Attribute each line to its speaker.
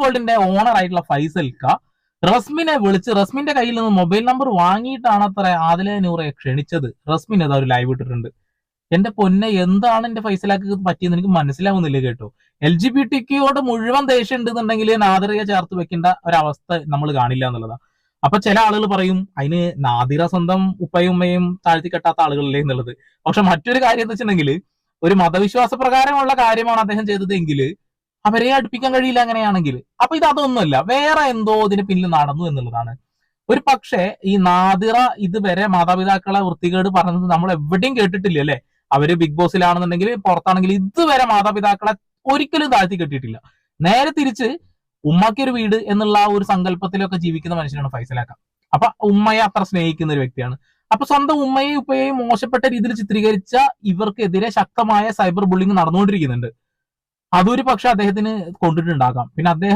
Speaker 1: ഗോൾഡിന്റെ ഓണർ ആയിട്ടുള്ള ഫൈസൽക്ക റസ്മിനെ വിളിച്ച് റസ്മിന്റെ കയ്യിൽ നിന്ന് മൊബൈൽ നമ്പർ വാങ്ങിയിട്ടാണ് അത്ര ആദില നൂറെ ക്ഷണിച്ചത്. റസ്മിൻ ഏതാ ഒരു ലൈവ് ഇട്ടിട്ടുണ്ട്. എന്റെ പൊന്നെ, എന്താണ് എന്റെ ഫൈസലാക്ക് പറ്റിയെന്ന് എനിക്ക് മനസ്സിലാവുന്നില്ല കേട്ടോ. LGBTQയോട് മുഴുവൻ ദേഷ്യം ഉണ്ടെന്നുണ്ടെങ്കിൽ നാദിറയെ ചേർത്ത് വെക്കേണ്ട ഒരവസ്ഥ നമ്മൾ കാണില്ല എന്നുള്ളതാണ്. അപ്പൊ ചില ആളുകൾ പറയും അതിന് നാദിറ സ്വന്തം ഉപ്പയും ഉമ്മയും താഴ്ത്തി കെട്ടാത്ത ആളുകളല്ലേ എന്നുള്ളത്. പക്ഷെ മറ്റൊരു കാര്യം എന്ന് വെച്ചിട്ടുണ്ടെങ്കിൽ ഒരു മതവിശ്വാസ പ്രകാരമുള്ള കാര്യമാണ് അദ്ദേഹം ചെയ്തതെങ്കിൽ അവരെ അടുപ്പിക്കാൻ കഴിയില്ല അങ്ങനെയാണെങ്കിൽ. അപ്പൊ ഇത് അതൊന്നുമല്ല, വേറെ എന്തോ ഇതിന് പിന്നിൽ നടന്നു എന്നുള്ളതാണ്. ഒരു പക്ഷേ ഈ നാദിറ ഇതുവരെ മാതാപിതാക്കളെ വൃത്തികേട് പറഞ്ഞത് നമ്മൾ എവിടെയും കേട്ടിട്ടില്ല അല്ലെ. അവര് ബിഗ് ബോസിലാണെന്നുണ്ടെങ്കിൽ പുറത്താണെങ്കിൽ ഇതുവരെ മാതാപിതാക്കളെ ഒരിക്കലും താഴ്ത്തി കെട്ടിയിട്ടില്ല. നേരെ തിരിച്ച് ഉമ്മക്കൊരു വീട് എന്നുള്ള ആ ഒരു സങ്കല്പത്തിലൊക്കെ ജീവിക്കുന്ന മനുഷ്യനാണ് ഫൈസലാക്ക. അപ്പൊ ഉമ്മയെ അത്ര സ്നേഹിക്കുന്ന ഒരു വ്യക്തിയാണ്. അപ്പൊ സ്വന്തം ഉമ്മയെയും ഉപ്പയെയും മോശപ്പെട്ട രീതിയിൽ ചിത്രീകരിച്ച ഇവർക്കെതിരെ ശക്തമായ സൈബർ ബുള്ളിങ് നടന്നുകൊണ്ടിരിക്കുന്നുണ്ട്. അതൊരു പക്ഷെ അദ്ദേഹത്തിന് കൊണ്ടിട്ടുണ്ടാകാം. പിന്നെ അദ്ദേഹം